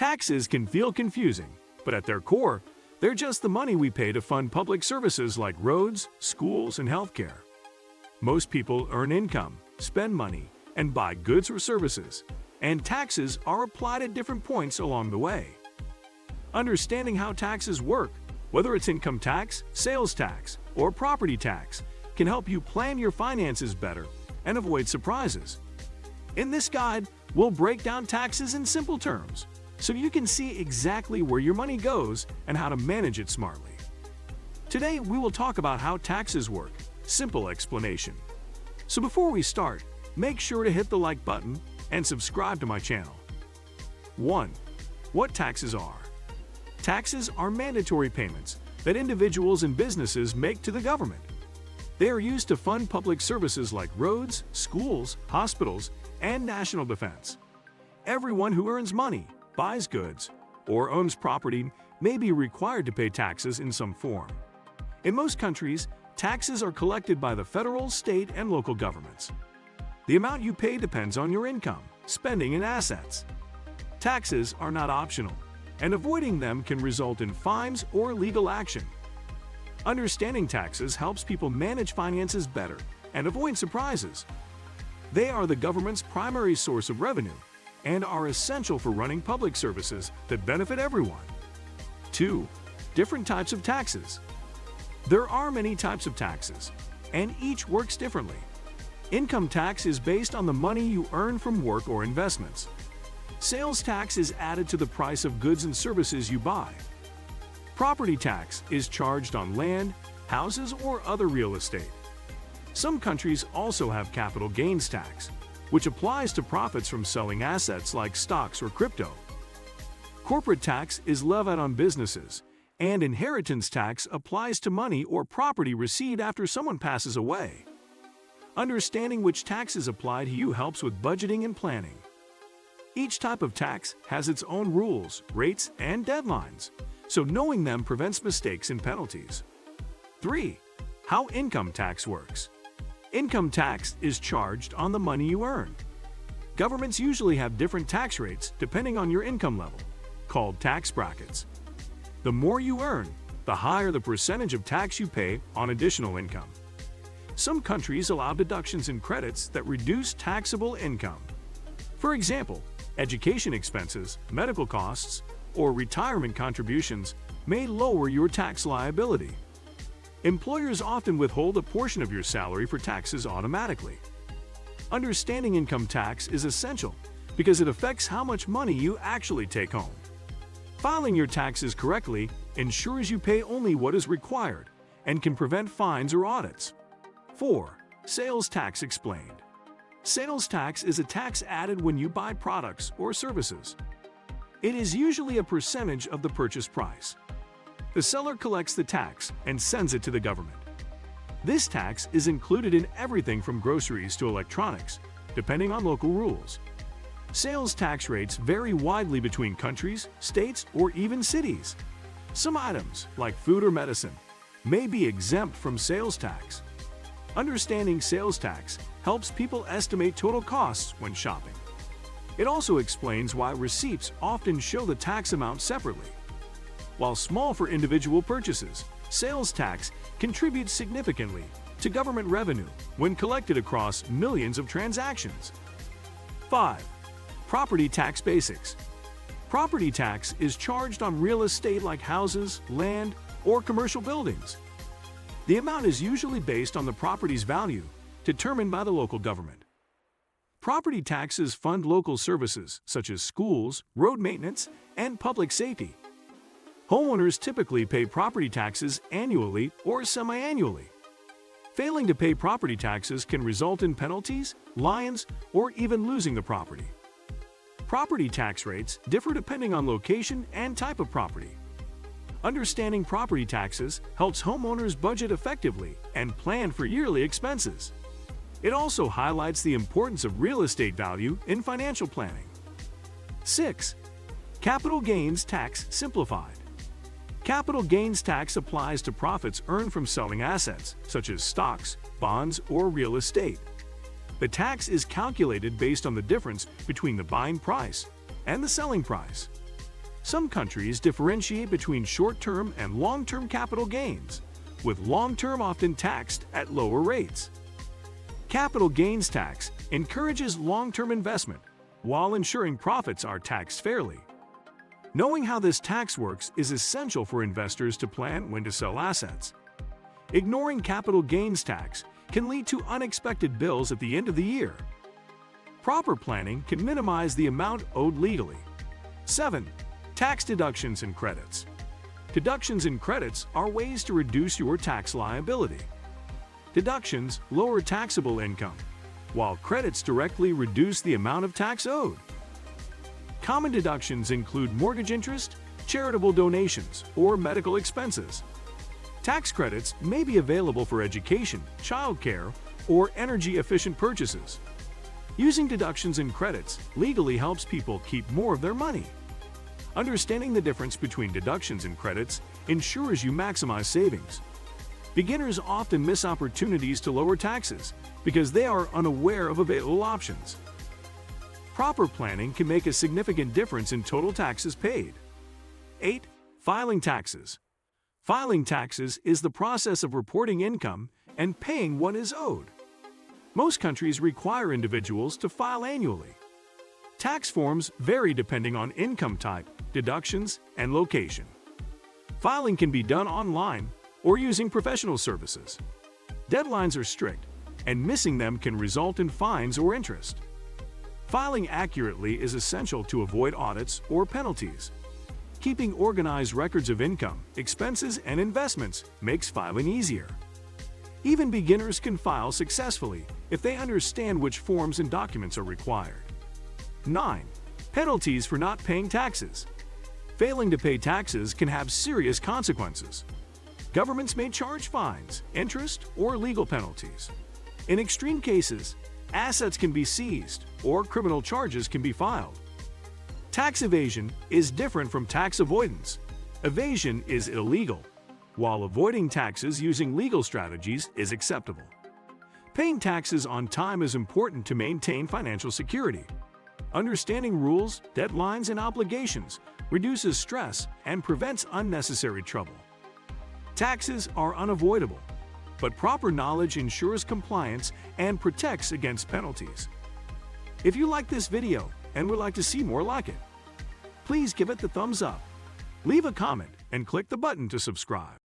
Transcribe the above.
Taxes can feel confusing, but at their core, they're just the money we pay to fund public services like roads, schools, and healthcare. Most people earn income, spend money, and buy goods or services, and taxes are applied at different points along the way. Understanding how taxes work, whether it's income tax, sales tax, or property tax, can help you plan your finances better and avoid surprises. In this guide, we'll break down taxes in simple terms, so you can see exactly where your money goes and how to manage it smartly. Today, we will talk about how taxes work, simple explanation. So before we start, make sure to hit the like button and subscribe to my channel. 1. What taxes are? Taxes are mandatory payments that individuals and businesses make to the government. They are used to fund public services like roads, schools, hospitals, and national defense. Everyone who earns money, buys goods, or owns property may be required to pay taxes in some form. In most countries, taxes are collected by the federal, state, and local governments. The amount you pay depends on your income, spending, and assets. Taxes are not optional, and avoiding them can result in fines or legal action. Understanding taxes helps people manage finances better and avoid surprises. They are the government's primary source of revenue and are essential for running public services that benefit everyone. 2. Different types of taxes. There are many types of taxes, and each works differently. Income tax is based on the money you earn from work or investments. Sales tax is added to the price of goods and services you buy. Property tax is charged on land, houses, or other real estate. Some countries also have capital gains tax, which applies to profits from selling assets like stocks or crypto. Corporate tax is levied on businesses, and inheritance tax applies to money or property received after someone passes away. Understanding which taxes apply to you helps with budgeting and planning. Each type of tax has its own rules, rates, and deadlines, so knowing them prevents mistakes and penalties. 3. How income tax works. Income tax is charged on the money you earn. Governments usually have different tax rates depending on your income level, called tax brackets. The more you earn, the higher the percentage of tax you pay on additional income. Some countries allow deductions and credits that reduce taxable income. For example, education expenses, medical costs, or retirement contributions may lower your tax liability. Employers often withhold a portion of your salary for taxes automatically. Understanding income tax is essential because it affects how much money you actually take home. Filing your taxes correctly ensures you pay only what is required and can prevent fines or audits. 4. Sales tax explained. Sales tax is a tax added when you buy products or services. It is usually a percentage of the purchase price. The seller collects the tax and sends it to the government. This tax is included in everything from groceries to electronics, depending on local rules. Sales tax rates vary widely between countries, states, or even cities. Some items, like food or medicine, may be exempt from sales tax. Understanding sales tax helps people estimate total costs when shopping. It also explains why receipts often show the tax amount separately. While small for individual purchases, sales tax contributes significantly to government revenue when collected across millions of transactions. 5. Property tax basics. Property tax is charged on real estate like houses, land, or commercial buildings. The amount is usually based on the property's value, determined by the local government. Property taxes fund local services such as schools, road maintenance, and public safety. Homeowners typically pay property taxes annually or semi-annually. Failing to pay property taxes can result in penalties, liens, or even losing the property. Property tax rates differ depending on location and type of property. Understanding property taxes helps homeowners budget effectively and plan for yearly expenses. It also highlights the importance of real estate value in financial planning. 6. Capital gains tax simplified. Capital gains tax applies to profits earned from selling assets, such as stocks, bonds, or real estate. The tax is calculated based on the difference between the buying price and the selling price. Some countries differentiate between short-term and long-term capital gains, with long-term often taxed at lower rates. Capital gains tax encourages long-term investment, while ensuring profits are taxed fairly. Knowing how this tax works is essential for investors to plan when to sell assets. Ignoring capital gains tax can lead to unexpected bills at the end of the year. Proper planning can minimize the amount owed legally. 7. Tax deductions and credits. Deductions and credits are ways to reduce your tax liability. Deductions lower taxable income, while credits directly reduce the amount of tax owed. Common deductions include mortgage interest, charitable donations, or medical expenses. Tax credits may be available for education, childcare, or energy-efficient purchases. Using deductions and credits legally helps people keep more of their money. Understanding the difference between deductions and credits ensures you maximize savings. Beginners often miss opportunities to lower taxes because they are unaware of available options. Proper planning can make a significant difference in total taxes paid. 8. Filing taxes. Filing taxes is the process of reporting income and paying what is owed. Most countries require individuals to file annually. Tax forms vary depending on income type, deductions, and location. Filing can be done online or using professional services. Deadlines are strict, and missing them can result in fines or interest. Filing accurately is essential to avoid audits or penalties. Keeping organized records of income, expenses, and investments makes filing easier. Even beginners can file successfully if they understand which forms and documents are required. 9. Penalties for not paying taxes. Failing to pay taxes can have serious consequences. Governments may charge fines, interest, or legal penalties. In extreme cases, assets can be seized or criminal charges can be filed. Tax evasion is different from tax avoidance. Evasion is illegal, while avoiding taxes using legal strategies is acceptable. Paying taxes on time is important to maintain financial security. Understanding rules, deadlines, and obligations reduces stress and prevents unnecessary trouble. Taxes are unavoidable, but proper knowledge ensures compliance and protects against penalties. If you like this video and would like to see more like it, please give it the thumbs up, leave a comment, and click the button to subscribe.